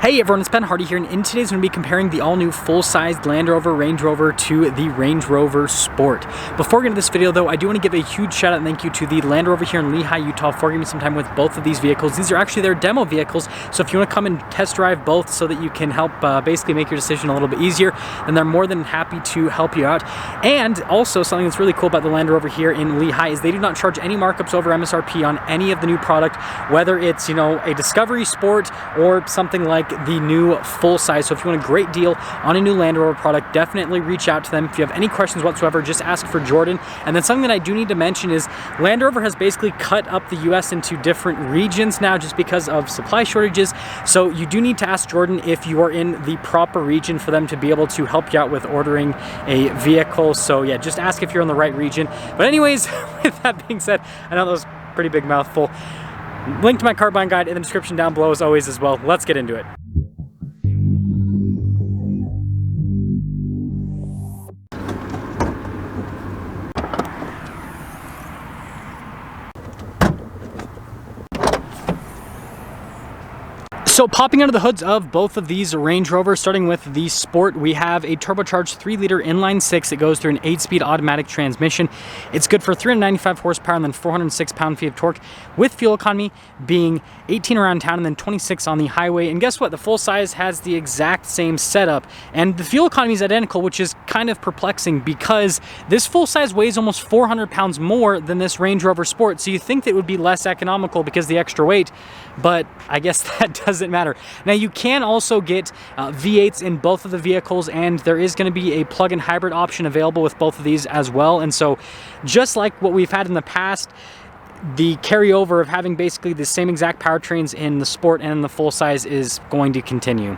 Hey everyone, it's Ben Hardy here, and in today's going to be comparing the all-new full-sized Land Rover Range Rover to the Range Rover Sport. Before we get into this video though, I do want to give a huge shout out and thank you to the Land Rover here in Lehi, Utah for giving me some time with both of these vehicles. These are actually their demo vehicles, so if you want to come and test drive both so that you can help basically make your decision a little bit easier, then they're more than happy to help you out. And also, something that's really cool about the Land Rover here in Lehi is they do not charge any markups over MSRP on any of the new product, whether it's, you know, a Discovery Sport or something like the new full size. So if you want a great deal on a new Land Rover product, definitely reach out to them. If you have any questions whatsoever, just ask for Jordan. And then something that I do need to mention is Land Rover has basically cut up the US into different regions now just because of supply shortages. So you do need to ask Jordan if you are in the proper region for them to be able to help you out with ordering a vehicle. So yeah, just ask if you're in the right region. But anyways, with that being said, I know that was a pretty big mouthful. Link to my car buying guide in the description down below as always as well. Let's get into it. So popping under the hoods of both of these Range Rovers, starting with the Sport, we have a turbocharged 3-liter inline-6. It goes through an 8-speed automatic transmission. It's good for 395 horsepower and then 406 pound-feet of torque, with fuel economy being 18 around town and then 26 on the highway. And guess what? The full size has the exact same setup, and the fuel economy is identical, which is kind of perplexing because this full size weighs almost 400 pounds more than this Range Rover Sport. So you think that it would be less economical because of the extra weight, but I guess that doesn't matter. Now you can also get V8s in both of the vehicles, and there is going to be a plug-in hybrid option available with both of these as well. And so just like what we've had in the past, the carryover of having basically the same exact powertrains in the Sport and in the full size is going to continue.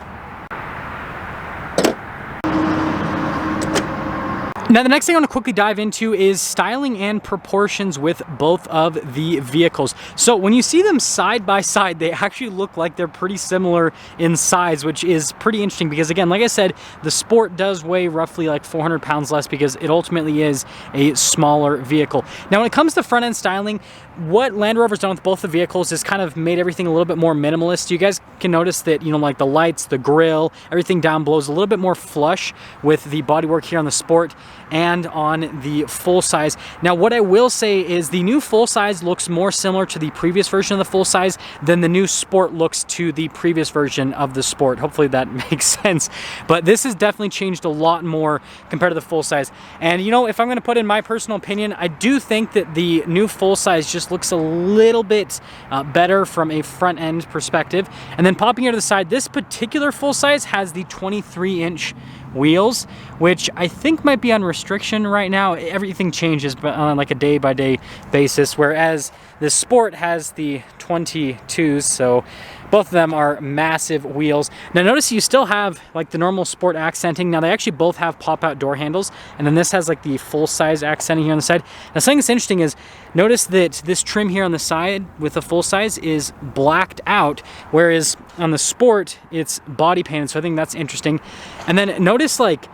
Now the next thing I want to quickly dive into is styling and proportions with both of the vehicles. So when you see them side by side, they actually look like they're pretty similar in size, which is pretty interesting because, again, like I said, the Sport does weigh roughly like 400 pounds less because it ultimately is a smaller vehicle. Now when it comes to front end styling, what Land Rover's done with both the vehicles is kind of made everything a little bit more minimalist. You guys can notice that, you know, like the lights, the grille, everything down below is a little bit more flush with the bodywork here on the Sport and on the full size. Now what I will say is the new full size looks more similar to the previous version of the full size than the new Sport looks to the previous version of the Sport. Hopefully that makes sense. But this has definitely changed a lot more compared to the full size. And you know, if I'm going to put in my personal opinion, I do think that the new full size just looks a little bit better from a front end perspective. And then popping here to the side, this particular full size has the 23-inch wheels, which I think might be on restriction right now. Everything changes on like a day-by-day basis, whereas the Sport has the 22s, so both of them are massive wheels. Now notice you still have like the normal Sport accenting. Now they actually both have pop-out door handles, and then this has like the full-size accenting here on the side. Now something that's interesting is notice that this trim here on the side with the full size is blacked out, whereas on the Sport it's body painted, so I think that's interesting. And then notice like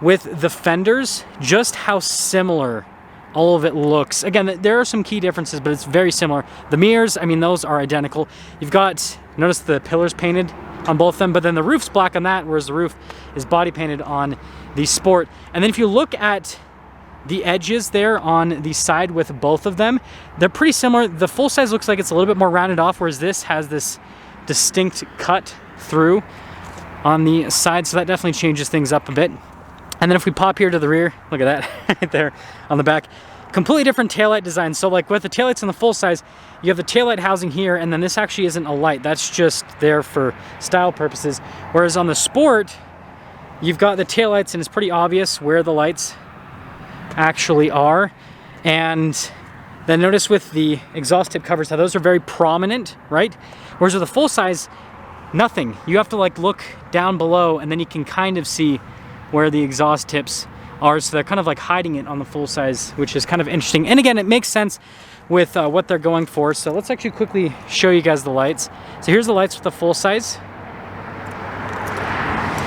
with the fenders, just how similar all of it looks. Again, there are some key differences, but it's very similar. The mirrors, I mean, those are identical. You've got, notice the pillars painted on both of them, but then the roof's black on that, whereas the roof is body painted on the Sport. And then if you look at the edges there on the side with both of them, they're pretty similar. The full size looks like it's a little bit more rounded off, whereas this has this distinct cut through on the side, so that definitely changes things up a bit. And then if we pop here to the rear, look at that right there on the back, completely different taillight design. So like with the taillights in the full size, you have the taillight housing here, and then this actually isn't a light. That's just there for style purposes. Whereas on the Sport, you've got the taillights, and it's pretty obvious where the lights actually are. And then notice with the exhaust tip covers how those are very prominent, right? Whereas with the full size, nothing. You have to like look down below, and then you can kind of see where the exhaust tips are, so they're kind of like hiding it on the full size, which is kind of interesting. And again, it makes sense with what they're going for. So let's actually quickly show you guys the lights. So here's the lights with the full size.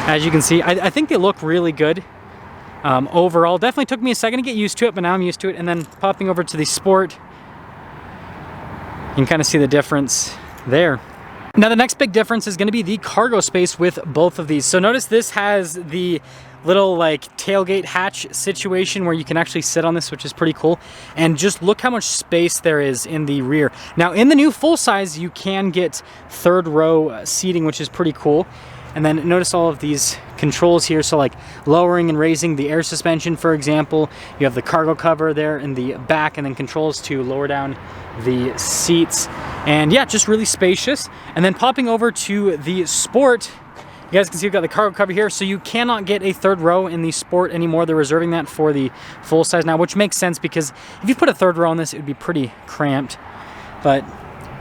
As you can see, I think they look really good overall. Definitely took me a second to get used to it, but now I'm used to it. And then popping over to the Sport, you can kind of see the difference there. Now the next big difference is going to be the cargo space with both of these. So notice this has the little like tailgate hatch situation where you can actually sit on this, which is pretty cool. And just look how much space there is in the rear. Now in the new full size, you can get third row seating, which is pretty cool. And then notice all of these controls here. So like lowering and raising the air suspension, for example. You have the cargo cover there in the back, and then controls to lower down the seats. And yeah, just really spacious. And then popping over to the Sport, you guys can see we've got the cargo cover here. So you cannot get a third row in the Sport anymore. They're reserving that for the full size now, which makes sense because if you put a third row on this, it would be pretty cramped. But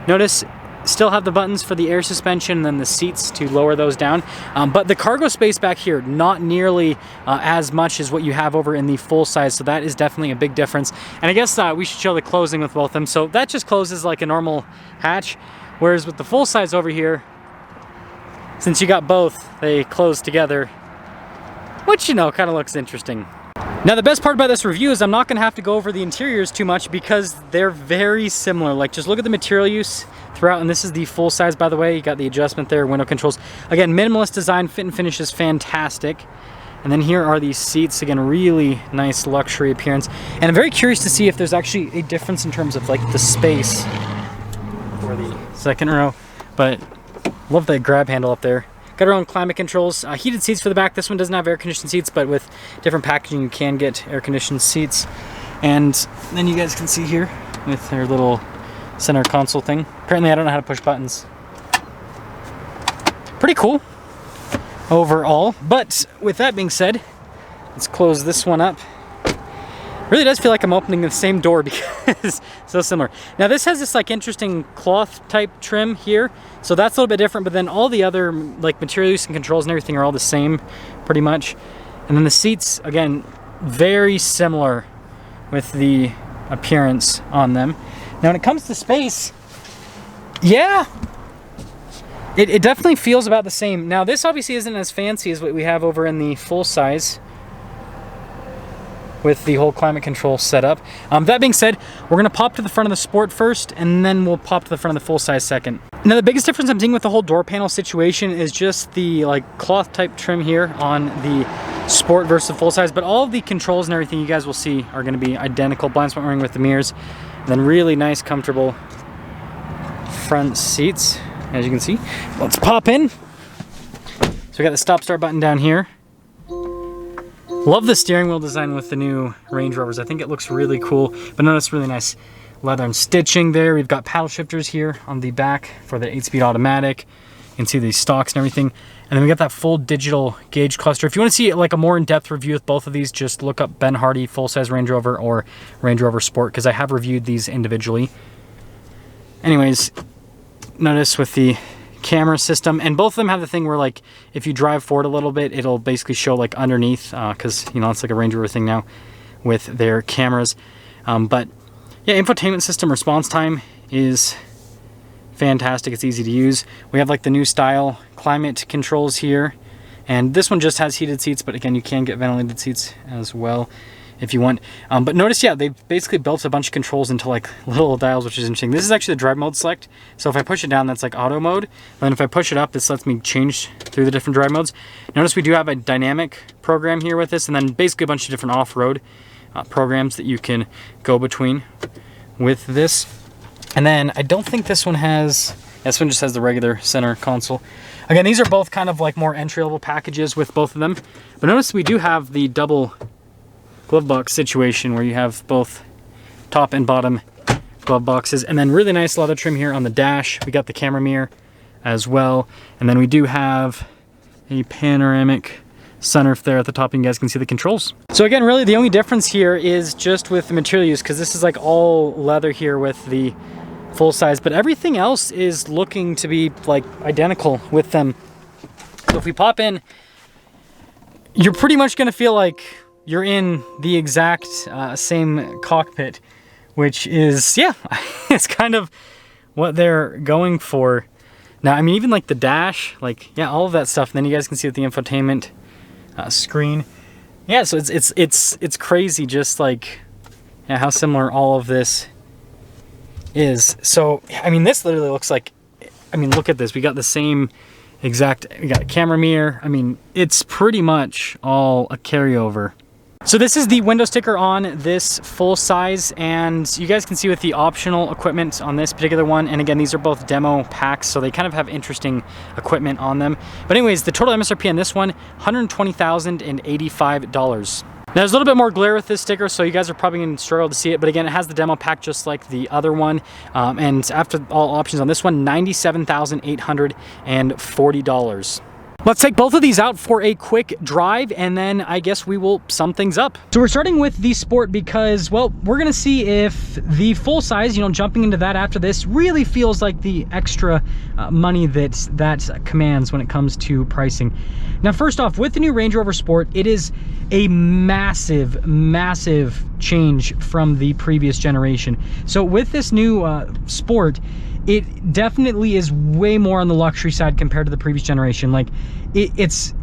notice, still have the buttons for the air suspension and then the seats to lower those down. But the cargo space back here, not nearly as much as what you have over in the full size. So that is definitely a big difference. And I guess we should show the closing with both of them. So that just closes like a normal hatch. Whereas with the full size over here, since you got both, they close together, which, you know, kind of looks interesting. Now the best part about this review is I'm not going to have to go over the interiors too much because they're very similar. Like, just look at the material use throughout, and this is the full size, by the way. You got the adjustment there, window controls. Again, minimalist design, fit and finish is fantastic. And then here are these seats. Again, really nice luxury appearance. And I'm very curious to see if there's actually a difference in terms of like the space for the second row. But love the grab handle up there. Got our own climate controls, heated seats for the back. This one doesn't have air conditioned seats, but with different packaging you can get air conditioned seats. And then you guys can see here with their little center console thing. Apparently I don't know how to push buttons. Pretty cool overall. But with that being said, let's close this one up. Really does feel like I'm opening the same door because it's so similar. Now this has this like interesting cloth type trim here, so that's a little bit different, but then all the other like material use and controls and everything are all the same pretty much. And then the seats, again, very similar with the appearance on them. Now when it comes to space, yeah, it definitely feels about the same. Now this obviously isn't as fancy as what we have over in the full size with the whole climate control setup. That being said, we're gonna pop to the front of the Sport first, and then we'll pop to the front of the full size second. Now the biggest difference I'm seeing with the whole door panel situation is just the like cloth type trim here on the Sport versus the full size, but all of the controls and everything you guys will see are gonna be identical. Blind spot ring with the mirrors, and then really nice, comfortable front seats, as you can see. Let's pop in. So we got the stop start button down here. Love the steering wheel design with the new Range Rovers. I think it looks really cool, but notice really nice leather and stitching there. We've got paddle shifters here on the back for the 8-speed automatic. You can see the stalks and everything. And then we got that full digital gauge cluster. If you want to see like a more in-depth review with both of these, just look up Ben Hardy full-size Range Rover or Range Rover Sport, because I have reviewed these individually. Anyways, notice with the camera system, and both of them have the thing where like if you drive forward a little bit, it'll basically show like underneath, because you know it's like a Range Rover thing now with their cameras. But yeah, infotainment system response time is fantastic. It's easy to use. We have like the new style climate controls here, and this one just has heated seats, but again you can get ventilated seats as well if you want. But notice, yeah, they've basically built a bunch of controls into like little dials, which is interesting. This is actually the drive mode select. So if I push it down, that's like auto mode. Then if I push it up, this lets me change through the different drive modes. Notice we do have a dynamic program here with this, and then basically a bunch of different off-road programs that you can go between with this. And then I don't think this one has, this one just has the regular center console. Again, these are both kind of like more entry-level packages with both of them. But notice we do have the double glove box situation where you have both top and bottom glove boxes, and then really nice leather trim here on the dash. We got the camera mirror as well, and then we do have a panoramic sunroof there at the top, and you guys can see the controls. So again, really the only difference here is just with the material use, because this is like all leather here with the full size, but everything else is looking to be like identical with them. So if we pop in, you're pretty much gonna feel like you're in the exact same cockpit, which is, yeah, it's kind of what they're going for. Now, I mean, even like the dash, like, yeah, all of that stuff. And then you guys can see the infotainment screen. Yeah, so it's crazy just like, yeah, how similar all of this is. So, I mean, this literally looks like I mean, look at this. We got the same exact, we got a camera mirror. I mean, it's pretty much all a carryover. So this is the window sticker on this full size, and you guys can see with the optional equipment on this particular one, and again, these are both demo packs, so they kind of have interesting equipment on them. But anyways, the total MSRP on this one, $120,085. Now there's a little bit more glare with this sticker, so you guys are probably going to struggle to see it, but again, it has the demo pack just like the other one, and after all options on this one, $97,840. Let's take both of these out for a quick drive, and then I guess we will sum things up. So we're starting with the Sport because, well, we're gonna see if the full size, you know, jumping into that after this really feels like the extra money that commands when it comes to pricing. Now, first off, with the new Range Rover Sport, it is a massive, massive change from the previous generation. So with this new Sport, it definitely is way more on the luxury side compared to the previous generation. Like it is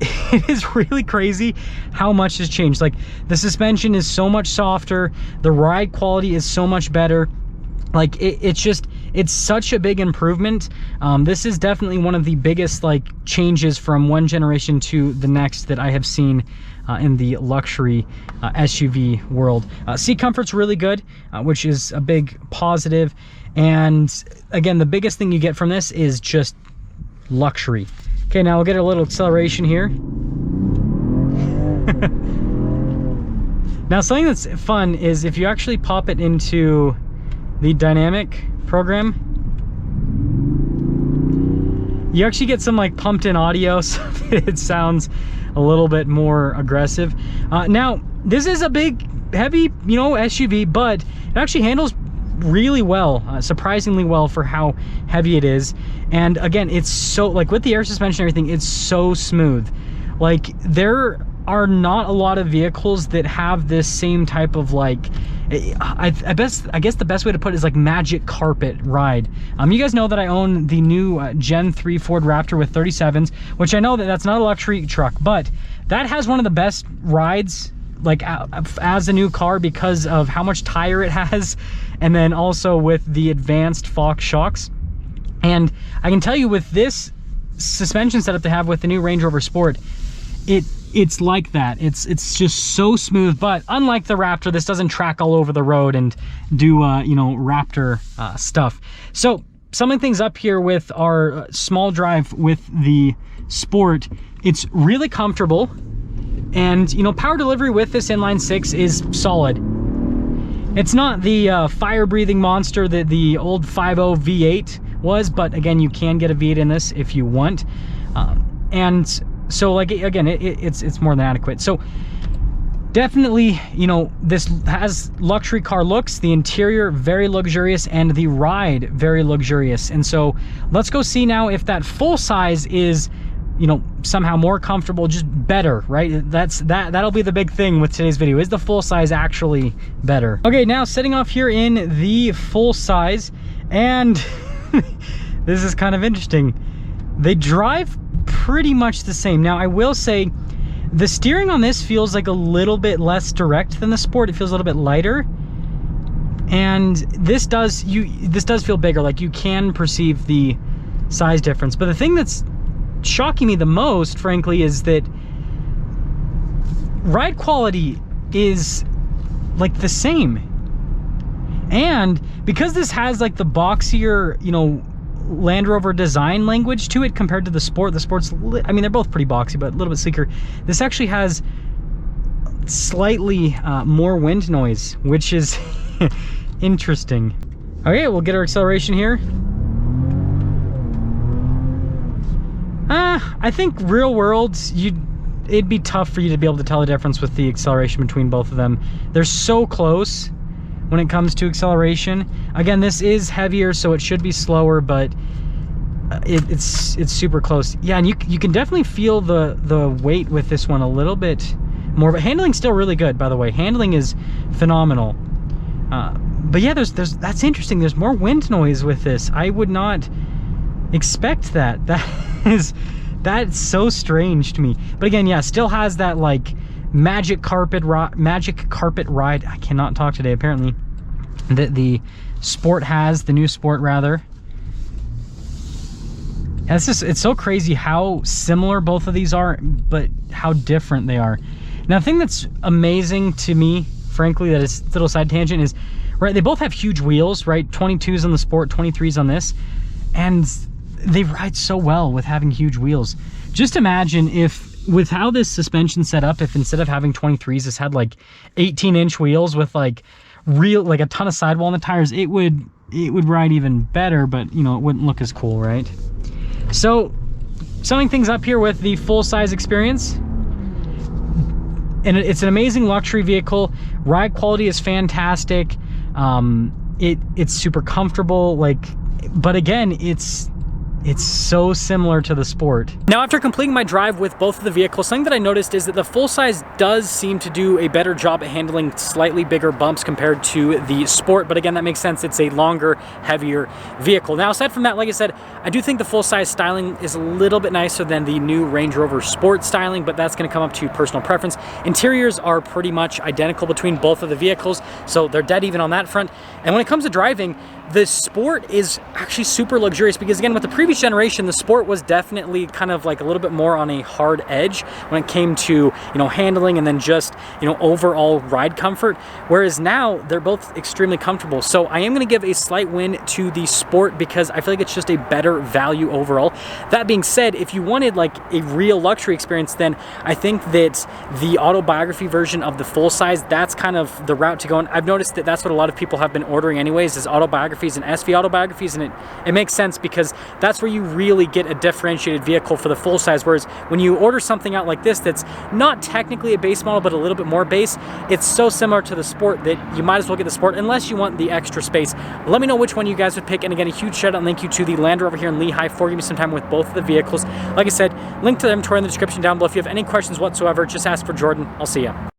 really crazy how much has changed. Like the suspension is so much softer, the ride quality is so much better. Like it's such a big improvement. This is definitely one of the biggest like changes from one generation to the next that I have seen in the luxury SUV world. Seat comfort's really good, which is a big positive. And again, the biggest thing you get from this is just luxury. Okay, now we'll get a little acceleration here. Now, something that's fun is if you actually pop it into the dynamic program, you actually get some like pumped in audio, so it sounds a little bit more aggressive. Now, this is a big, heavy, you know, SUV, but it actually handles really well, surprisingly well for how heavy it is. And again, it's so, like with the air suspension and everything, it's so smooth. Like there are not a lot of vehicles that have this same type of like, I guess the best way to put it is like magic carpet ride. You guys know that I own the new Gen 3 Ford Raptor with 37s, which I know that that's not a luxury truck, but that has one of the best rides like as a new car because of how much tire it has, and then also with the advanced Fox shocks. And I can tell you with this suspension setup they have with the new Range Rover Sport, it's like that. It's just so smooth. But unlike the Raptor, this doesn't track all over the road and do you know, Raptor stuff. So summing things up here with our small drive with the Sport, it's really comfortable. And, you know, power delivery with this inline six is solid. It's not the fire-breathing monster that the old 5.0 V8 was, but again, you can get a V8 in this if you want. And so, like, again, it's more than adequate. So, definitely, you know, this has luxury car looks, the interior very luxurious, and the ride very luxurious. And so, let's go see now if that full size is, you know, somehow more comfortable, just better, right? That'll be the big thing with today's video. Is the full size actually better? Okay, now setting off here in the full size, and this is kind of interesting. They drive pretty much the same. Now, I will say the steering on this feels like a little bit less direct than the Sport. It feels a little bit lighter. And this does feel bigger. Like you can perceive the size difference. But the thing that's shocking me the most, frankly, is that ride quality is like the same. And because this has like the boxier, you know, Land Rover design language to it compared to the Sport, I mean, they're both pretty boxy, but a little bit sleeker. This actually has slightly more wind noise, which is interesting. Okay, we'll get our acceleration here. I think real world, it'd be tough for you to be able to tell the difference with the acceleration between both of them. They're so close when it comes to acceleration. Again, this is heavier, so it should be slower, but it's super close. Yeah, and you can definitely feel the weight with this one a little bit more, but handling's still really good, by the way. Handling is phenomenal. But yeah, that's interesting. There's more wind noise with this. I would not expect that. That's so strange to me. But again, yeah, still has that like magic carpet ride. I cannot talk today, apparently, that the Sport has, the new Sport rather. Yeah, it's so crazy how similar both of these are, but how different they are. Now, the thing that's amazing to me, frankly, that is a little side tangent, is, right, they both have huge wheels, right? 22s on the Sport, 23s on this, and they ride so well with having huge wheels. Just imagine if, with how this suspension set up, if instead of having 23s, this had like 18-inch wheels with like a ton of sidewall on the tires, it would ride even better, but you know, it wouldn't look as cool, right? So, summing things up here with the full-size experience, and it's an amazing luxury vehicle. Ride quality is fantastic. It's super comfortable, like, but again, it's so similar to the Sport. Now, after completing my drive with both of the vehicles, something that I noticed is that the full-size does seem to do a better job at handling slightly bigger bumps compared to the Sport, but again, that makes sense. It's a longer, heavier vehicle. Now, aside from that, like I said, I do think the full-size styling is a little bit nicer than the new Range Rover Sport styling, but that's gonna come up to personal preference. Interiors are pretty much identical between both of the vehicles, so they're dead even on that front. And when it comes to driving, the Sport is actually super luxurious because, again, with the previous generation, the Sport was definitely kind of like a little bit more on a hard edge when it came to, you know, handling and then just, you know, overall ride comfort. Whereas now they're both extremely comfortable. So I am going to give a slight win to the Sport because I feel like it's just a better value overall. That being said, if you wanted like a real luxury experience, then I think that the autobiography version of the full size, that's kind of the route to go. And I've noticed that that's what a lot of people have been ordering anyways, is autobiographies and SV autobiographies, and it makes sense because that's where you really get a differentiated vehicle for the full size. Whereas when you order something out like this that's not technically a base model but a little bit more base, it's so similar to the Sport that you might as well get the Sport unless you want the extra space. Let me know which one you guys would pick, and again, a huge shout out and thank you to the Land Rover here in Lehigh for giving me some time with both of the vehicles. Like I said, link to the inventory in the description down below. If you have any questions whatsoever, just ask for Jordan. I'll see ya.